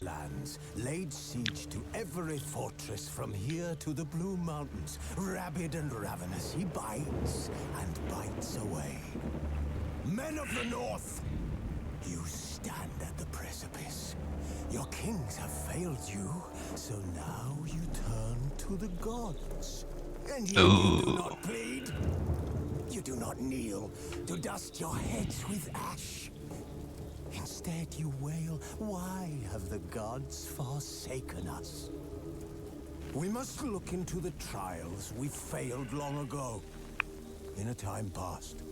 lands, laid siege to every fortress from here to the Blue Mountains. Rabid and ravenous, he bites and bites away. Men of the North, you stand at the precipice. Your kings have failed you, so now you turn to the gods. And yet you do not plead. You do not kneel to dust your heads with ash. Instead you wail, why have the gods forsaken us? We must look into the trials we failed long ago. In a time past,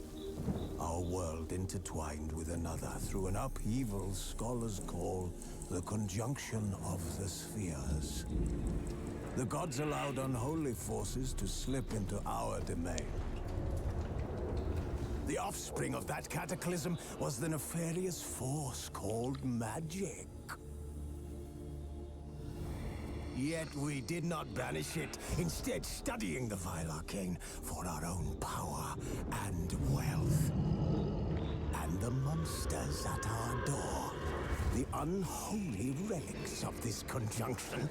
our world intertwined with another through an upheaval scholars call the conjunction of the spheres. The gods allowed unholy forces to slip into our domain. The offspring of that cataclysm was the nefarious force called magic. Yet we did not banish it, instead studying the vile arcane for our own power and wealth. And the monsters at our door, the unholy relics of this conjunction.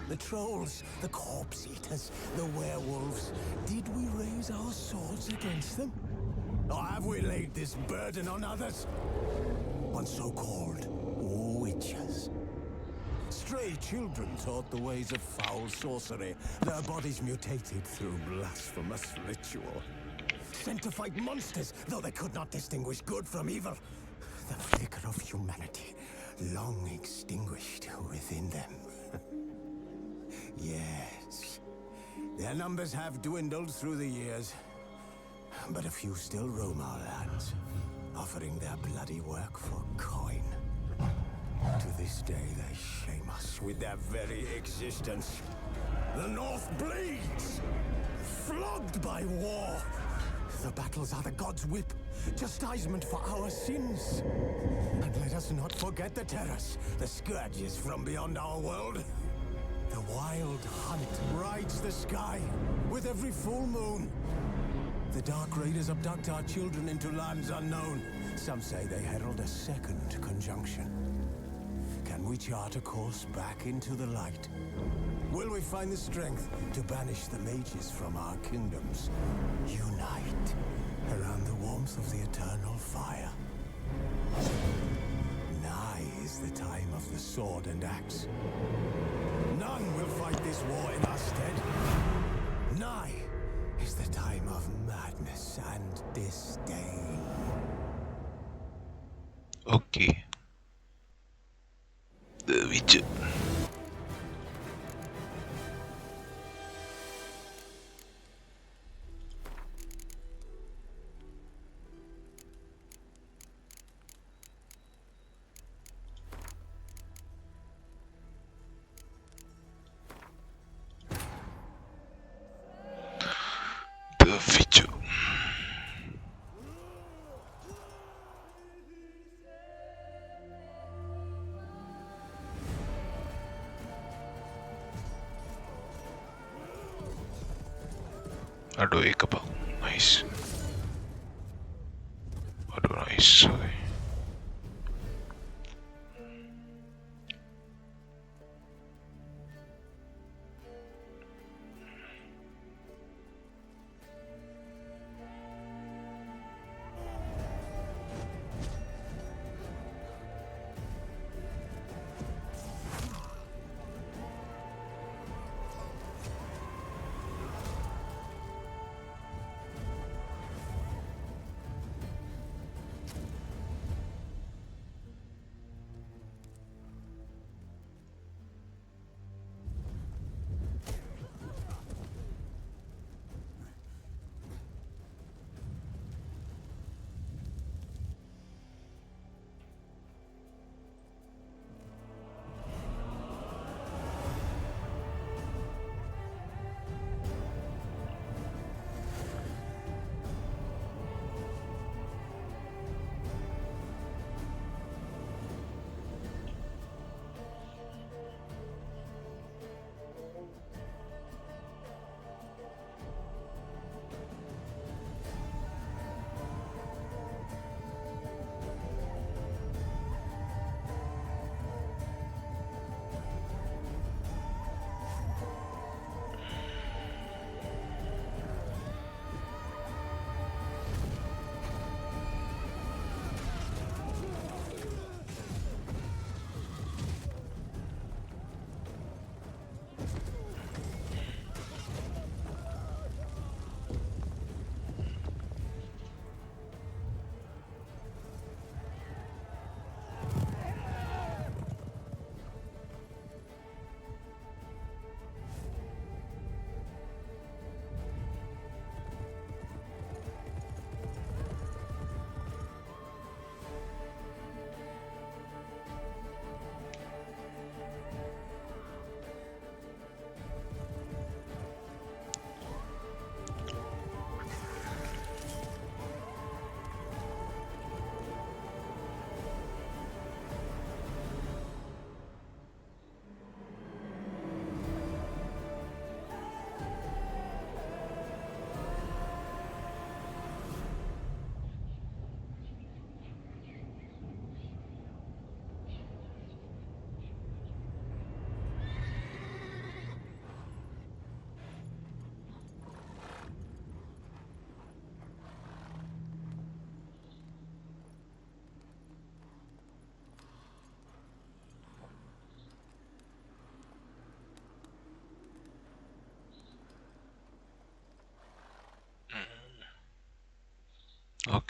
The trolls, the corpse eaters, the werewolves. Did we raise our swords against them? Or have we laid this burden on others? On so-called witches. Stray children taught the ways of foul sorcery, their bodies mutated through blasphemous ritual. Sent to fight monsters, though they could not distinguish good from evil. The flicker of humanity, long extinguished within them. Yes, their numbers have dwindled through the years, but a few still roam our lands, offering their bloody work for coin. To this day, they shame us with their very existence. The North bleeds, flogged by war. The battles are the gods' whip, chastisement for our sins. And let us not forget the terrors, the scourges from beyond our world. The wild hunt rides the sky with every full moon. The Dark Raiders abduct our children into lands unknown. Some say they herald a second conjunction. Can we chart a course back into the light? Will we find the strength to banish the mages from our kingdoms? Unite around the warmth of the eternal fire. Nigh is the time of the sword and axe. None will fight this war in our stead. Nigh is the time of madness and disdain. Okay. The Witcher. The Witcher. Aduh, kapal. Nice. Aduh, nice. Okay.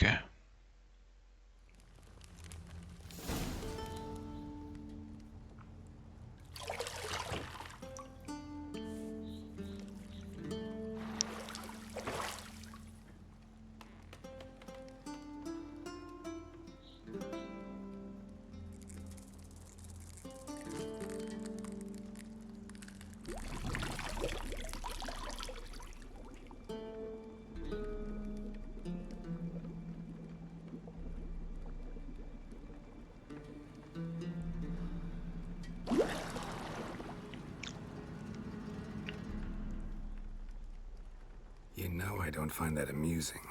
Okay. You know I don't find that amusing.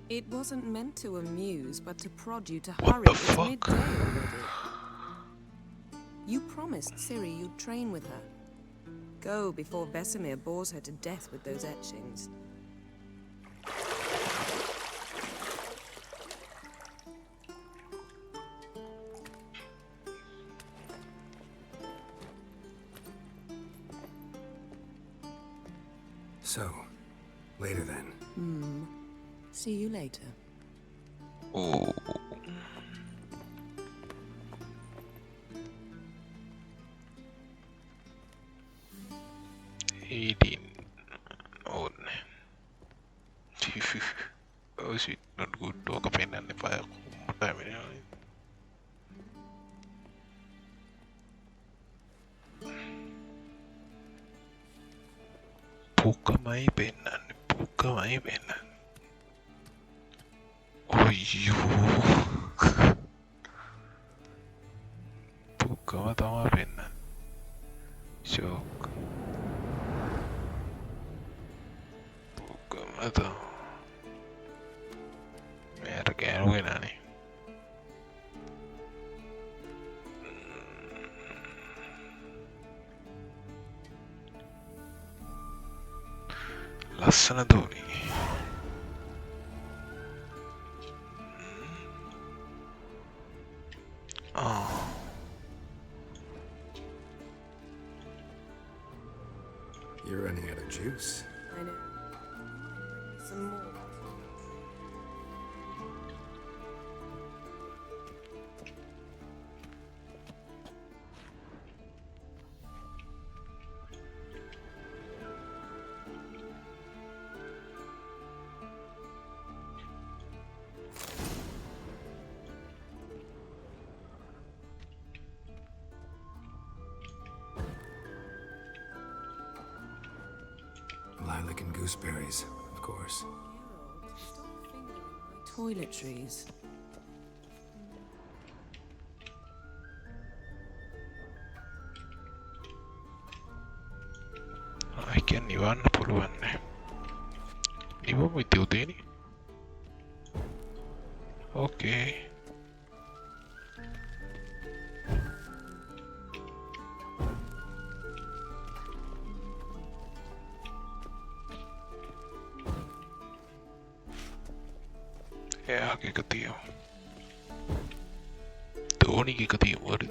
It wasn't meant to amuse, but to prod you to What hurry. the It's fuck? midday already. You promised Ciri you'd train with her. Go before Vesemir bores her to death with those etchings. So, later then. See you later. Oh. Eating. Oh. Oh shit, not good. Dua kepenan nih pak aku. Buka mai penan, buka mai penan. Oh iyo. Buka mata mai penan. Shock. Buka mata. Merda che ero nani. Lassanatori. Oh. You're running out of juice. I know. Some more. Lilac and gooseberries, of course. Geralt, stop fingering my toiletries. Aiken nivanna පුළුවන්නේ. නිවම ඉතිවදේනි. Okay. එයාගේ එක තියමු. ධෝනිගේ එක තියමු හරි.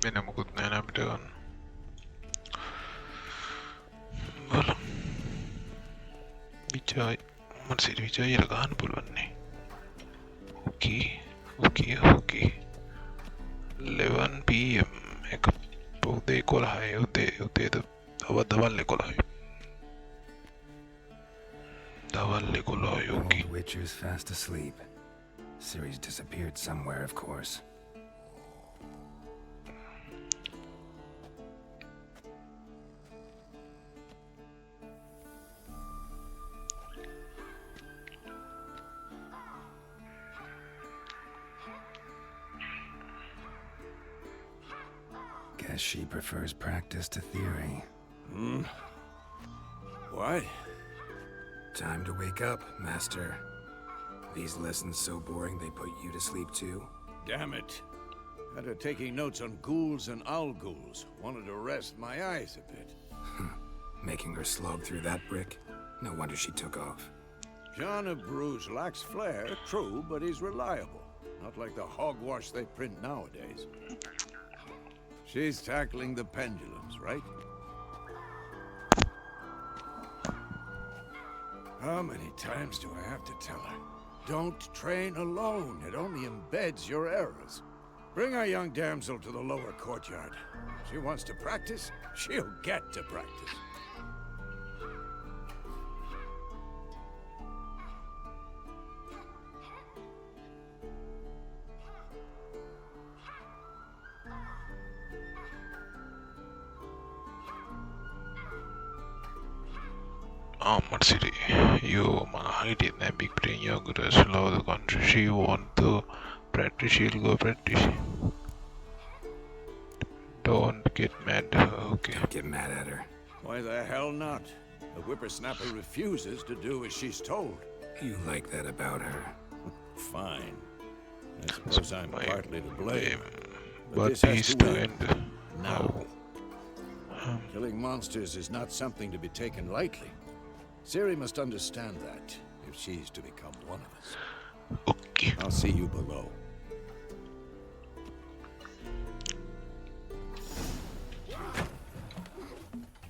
වෙන මොකුත් නෑ නේ අපිට ගන්න. බලමු. විජයි මට සිරි විජයි ඉර ගන්න පුළුවන් නේ. Okay. 11 PM එක උදේ 11 උදේද දවල් 11. දවල් 11 Old okay. Witcher's fast asleep. Ciri's disappeared somewhere, of course. Guess she prefers practice to theory. What? Time to wake up, Master. These lessons so boring they put you to sleep too? Damn it. After taking notes on ghouls and owl ghouls, wanted to rest my eyes a bit. Making her slog through that brick? No wonder she took off. John of Bruges lacks flair, true, but he's reliable. Not like the hogwash they print nowadays. She's tackling the pendulums, right? How many times do I have to tell her? Don't train alone. It only embeds your errors. Bring our young damsel to the lower courtyard. She wants to practice, she'll get to practice. Armored City. You hide in the big brain yogurt slow the country. She want to practice, she'll go practice. Don't get mad. Okay. Don't get mad at her. Why the hell not? The whippersnapper refuses to do as she's told. You like that about her. Fine. I suppose I'm partly to blame. But this has he's to to end end. now. Killing monsters is not something to be taken lightly. Ciri must understand that, if she's to become one of us. Okay. I'll see you below.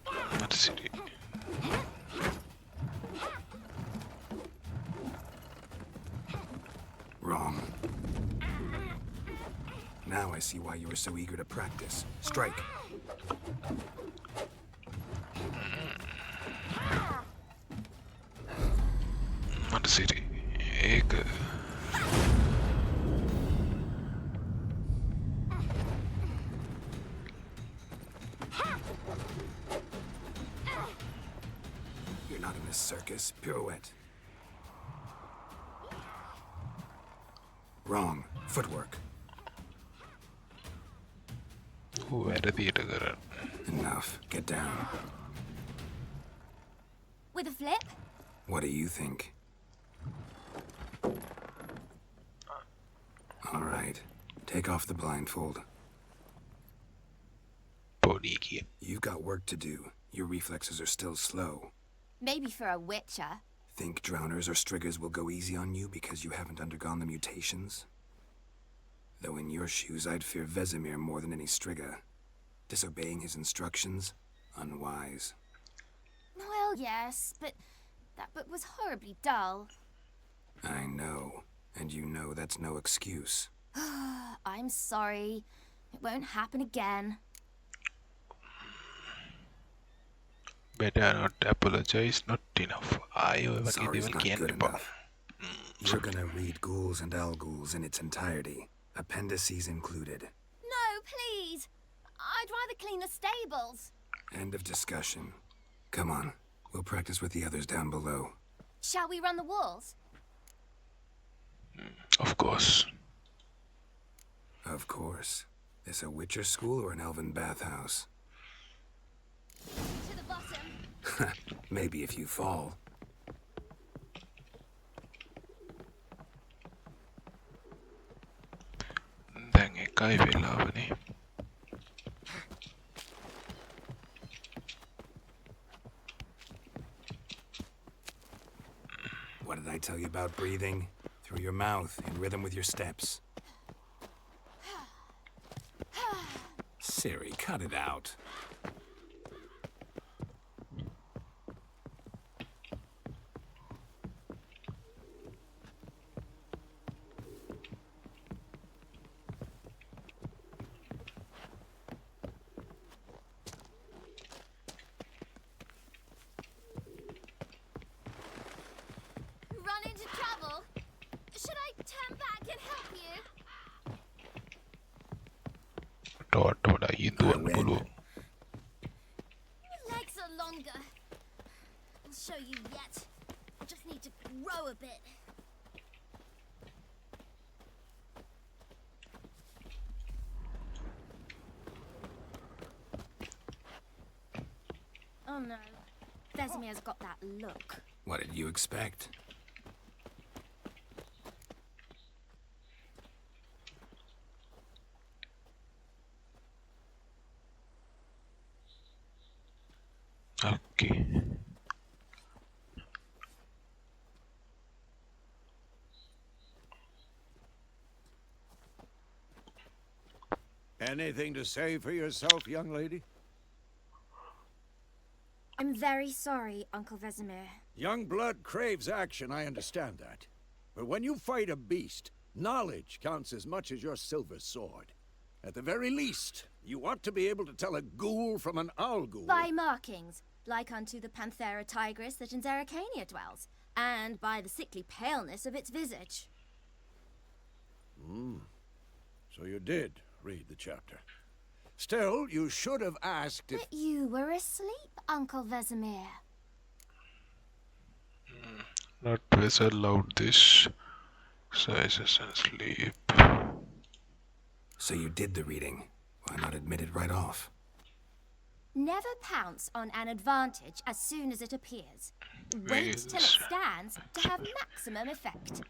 Armored City. Wrong. Now I see why you were so eager to practice. Strike. Armored City. Ek. You're not in this circus. Pirouette. Wrong. Footwork. වැරදියට කරන්න. Enough. Get down. With a flip? What do you think? All right. Take off the blindfold. පොඩි කිය. You've got work to do. Your reflexes are still slow. Maybe for a witcher. Think drowners or striggers will go easy on you because you haven't undergone the mutations? Though in your shoes, I'd fear Vesemir more than any strigger. Disobeying his instructions? Unwise. Well, yes, but that book was horribly dull. I know. And you know that's no excuse. I'm sorry. It won't happen again. Better not apologize, not enough. ආයෝ වගේ Sorry's දේවල් not කියන්න good එපා. enough. You're gonna read Ghouls and Ghouls in its entirety. Appendices included. No, please. I'd rather clean the stables. End of discussion. Come on. We'll practice with the others down below. Shall we run the walls? Of course. Of course. This a Witcher school or an elven bathhouse? To the bottom. Maybe if you fall. දැන් එකයි වෙලාවනේ. What did I tell you about breathing? Through your mouth, in rhythm with your steps. Ciri, cut it out. Run into trouble? Should I turn back and help you? ටෝට් වඩා ඉදුවන්න win. පුළුවන්. Your legs are longer. I'll show you yet. I just need to grow a bit. Oh no. Vesemir's got that look. What did you expect? Okay. Anything to say for yourself, young lady? I'm very sorry, Uncle Vesemir. Young blood craves action, I understand that. But when you fight a beast, knowledge counts as much as your silver sword. At the very least, you ought to be able to tell a ghoul from an owl ghoul. By markings, like unto the Panthera tigris that in Zeracania dwells, and by the sickly paleness of its visage. So you did read the chapter. Still, you should have asked if... But you were asleep, Uncle Vesemir. Not vessel allowed this sizes and sleep. So you did the reading. Why not admit it right off? Never pounce on an advantage as soon as it appears. Wait till it stands to have maximum effect.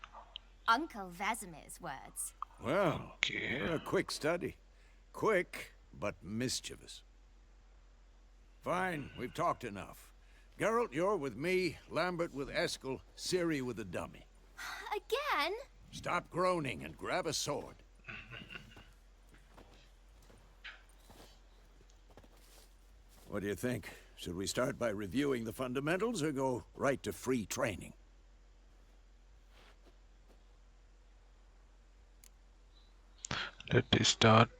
Uncle Vesemir's words. Well, Okay. you're a quick study. Quick, but mischievous. Fine, we've talked enough. Geralt, you're with me, Lambert with Eskel, Ciri with the dummy. Again? Stop groaning and grab a sword. What do you think? Should we start by reviewing the fundamentals or go right to free training? Let us start.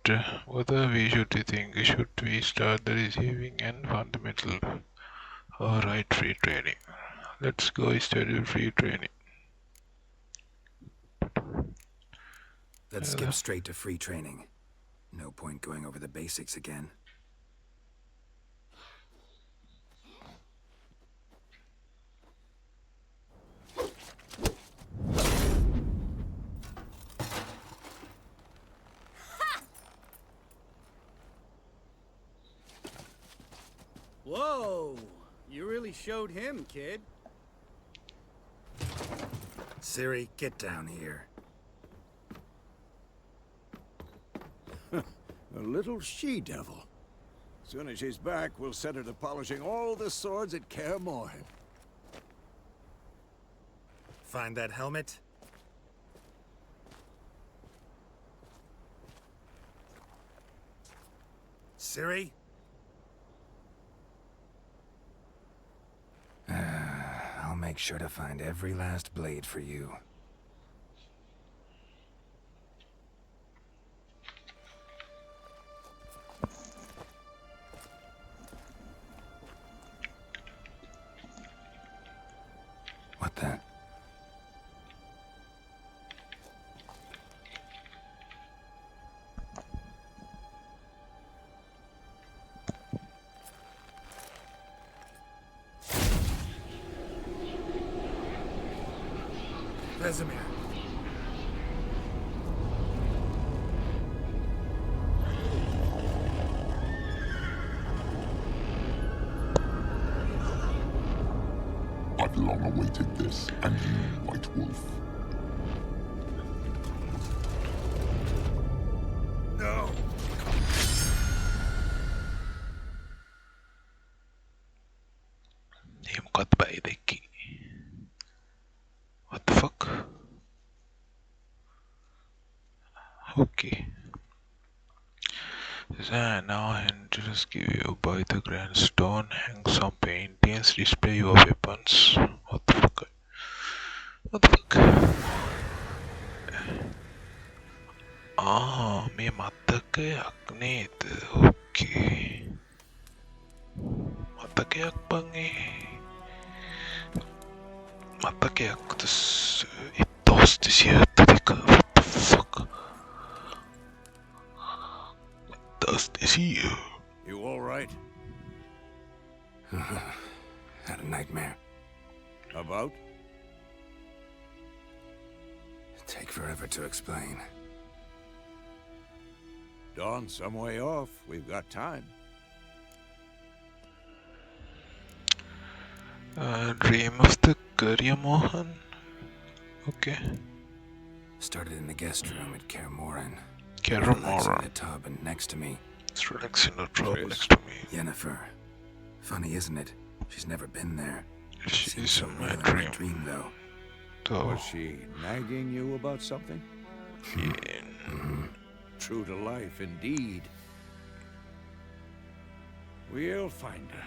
Whether we should we start the receiving and fundamental or right free training? Let's go study free training. Let's skip straight to free training. No point going over the basics again. Whoa! You really showed him, kid. Ciri, get down here. A little she-devil. Soon as she's back, we'll set her to polishing all the swords at Kaer Morhen. Find that helmet? Ciri? I'll make sure to find every last blade for you. What the? Vesemir. I've long awaited this, and you, White Wolf. No! Name cut by the key. What the fuck? Okay. Now enters give you by the grand stone, hang some paintings, display your weapons. What the fuck? What the fuck? මේ මතකයක් නේද? Okay. මතකයක් බං ඒ. මතකයක් What the fuck? Does this here? You all right? Had a nightmare. About? Take forever to explain. Dawn's some way off. We've got time. Dream of the Career Mohan. Okay. Started in the guest room at Kaer Morhen. Kaer Relaxing in Morhen. the tub and next to me, It's relaxing in the tub Chris. next to me. Yennefer. Funny, isn't it? She's never been there. She Seems is so in real my in dream. my dream, though. So, Was she nagging you about something? True to life, indeed. We'll find her.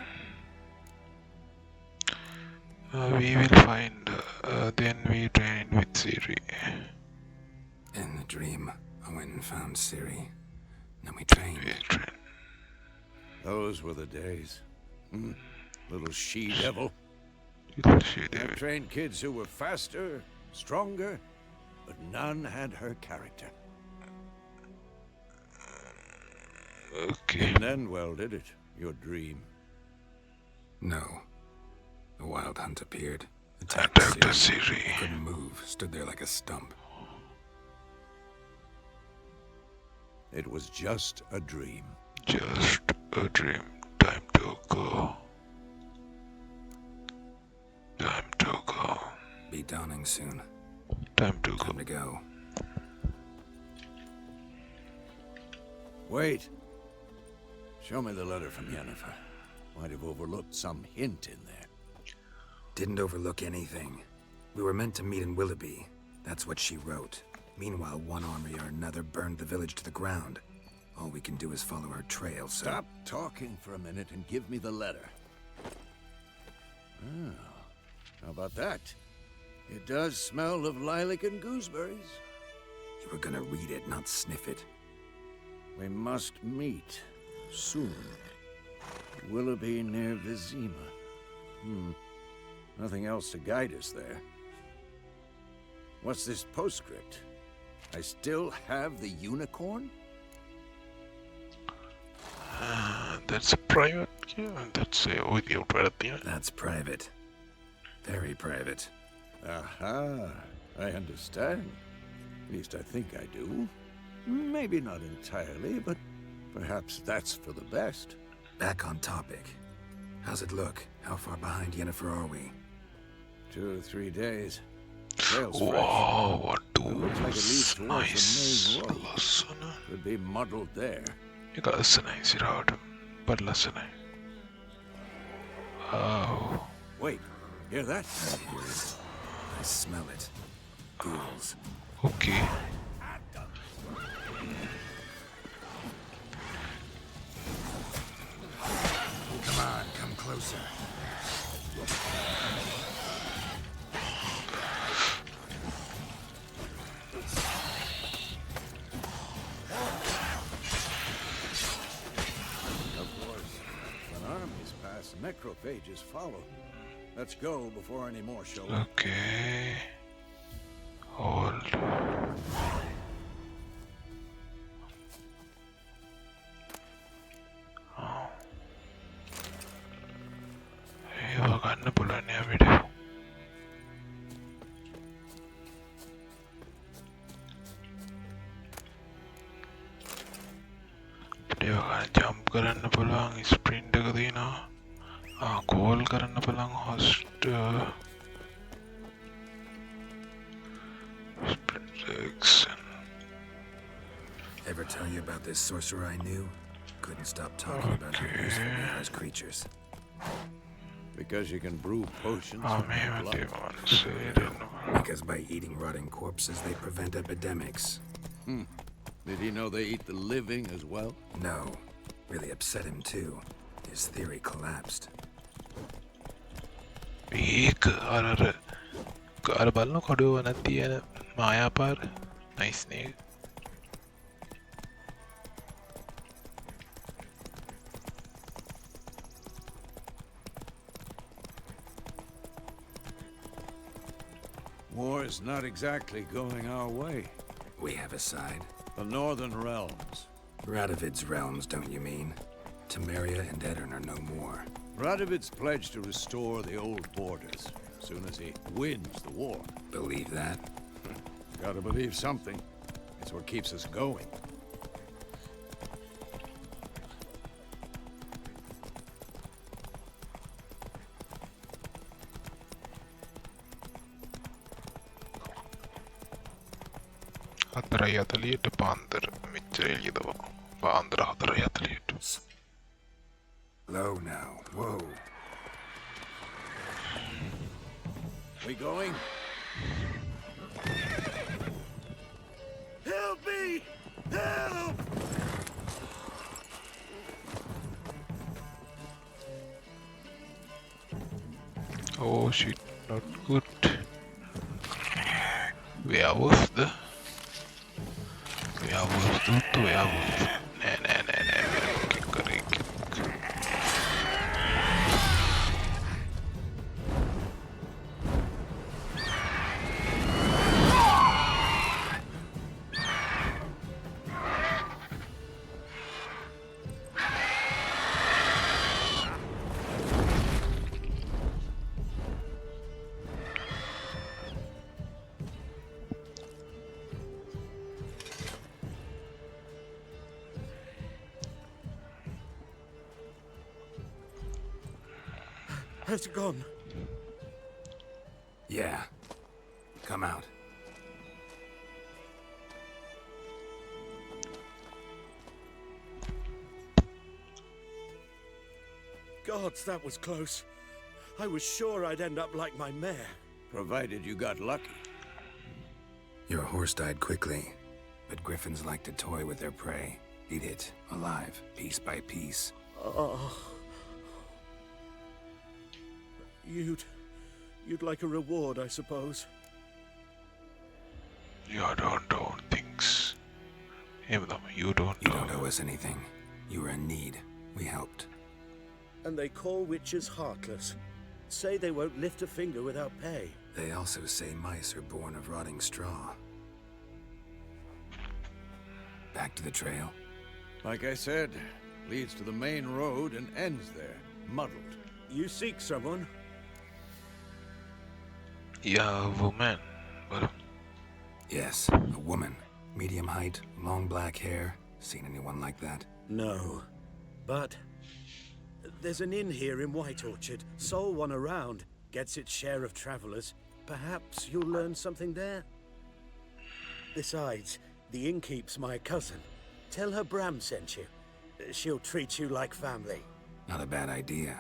we will find. Then we train with Siri. In the dream, I went and found Ciri. Then we trained. We train. Those were the days. Little she-devil. She I did. trained kids who were faster, stronger, but none had her character. Okay. Didn't end well, did it? Your dream. No. The Wild Hunt appeared. Attacked Attack the Ciri. Siri. Couldn't move. Stood there like a stump. It was just a dream. Just a dream. Time to go. Time to go. Be dawning soon. Time to go. Time to go. Wait. Show me the letter from Yennefer. Might have overlooked some hint in there. Didn't overlook anything. We were meant to meet in Willoughby. That's what she wrote. Meanwhile, one army or another burned the village to the ground. All we can do is follow her trail, so... Stop talking for a minute and give me the letter. Oh, how about that? It does smell of lilac and gooseberries. You were gonna read it, not sniff it. We must meet soon. Willoughby near Vizima. Nothing else to guide us there. What's this postscript? I still have the unicorn? That's a private. Yeah, that's a video private. That's private. Very private. Aha, I understand. At least I think I do. Maybe not entirely, but perhaps that's for the best. Back on topic. How's it look? How far behind Yennefer are we? 2 or 3 days. Trail's fresh. Wow, what It looks like it leads do? towards Nice. the main road. Listen. Could be muddled there. You got listen, I see how to. But listen. Wow. Wait, hear that? I hear it. I smell it. Ghouls. Okay. Come on, come closer. Of course. When armies pass, necrophages follow. Let's go before any more show up. Okay. Hold. Oh. Hey, gonna pull a new video. Video gonna jump කරන්න පුළුවන් sprint එක තියෙනවා. Call කරන්න පුළුවන් host sprint action. Ever tell you about this sorcerer I knew? Couldn't stop talking about how useful they are as creatures. Because you can brew potions Oh from man, blood. they want to say it. Because by eating rotting corpses, they prevent epidemics. Did he know they eat the living as well? No. Really upset him, too. His theory collapsed. ඒක අර බලන කඩුව නැති යන මායාපාර nice නේද? War is not exactly going our way. We have a side. The Northern Realms. Radovid's realms, don't you mean? Temeria and Edirn are no more. Radovid's pledged to restore the old borders as soon as he wins the war. Believe that? Gotta believe something. It's what keeps us going. හතර යතලියට පාන්දර මෙච්චර එළියදව පාන්දර 4:40ට. Low now. Whoa. We going? Help me! Help! Oh shit, not good. Where was the werewolf? Nah, we're looking correct. Has it gone? Yeah. Come out. Gods, that was close. I was sure I'd end up like my mare. Provided you got lucky. Your horse died quickly, but griffins like to toy with their prey. Eat it, alive, piece by piece. Oh. You'd like a reward, I suppose. You don't own things. You don't owe us anything. You were in need. We helped. And they call witches heartless. Say they won't lift a finger without pay. They also say mice are born of rotting straw. Back to the trail? Like I said, leads to the main road and ends there, muddled. You seek someone? Yeah, woman. Well, yes, a woman. Medium height, long black hair. Seen anyone like that? No. But there's an inn here in White Orchard. Sole one around. Gets its share of travelers. Perhaps you'll learn something there? Besides, the innkeep's my cousin. Tell her Bram sent you. She'll treat you like family. Not a bad idea.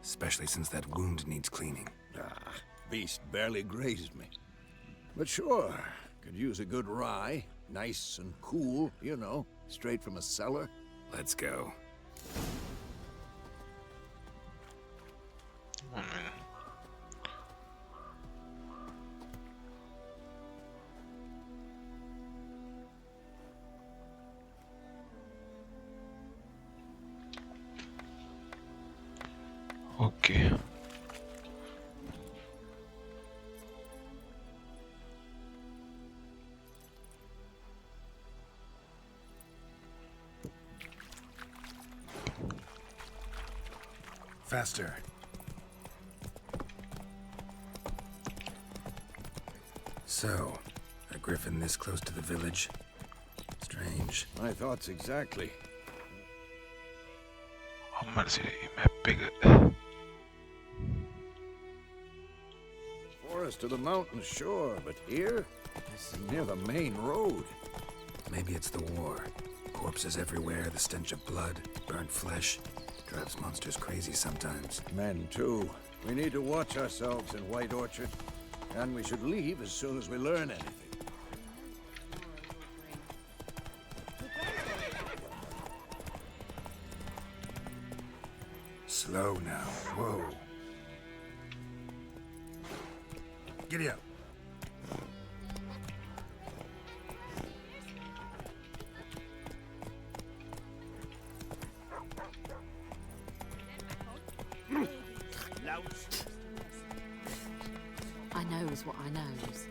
Especially since that wound needs cleaning. Beast barely grazed me. But sure, could use a good rye. Nice and cool, you know, straight from a cellar. Let's go. Okay. Faster. So, a griffin this close to the village? Strange. My thoughts exactly. Forest to the mountain, sure, but here? This is near the main road. Maybe it's the war. Corpses everywhere, the stench of blood, burnt flesh. Drives monsters crazy sometimes. Men, too. We need to watch ourselves in White Orchard. And we should leave as soon as we learn anything. Slow now. Whoa. Giddy up. I knows what I knows.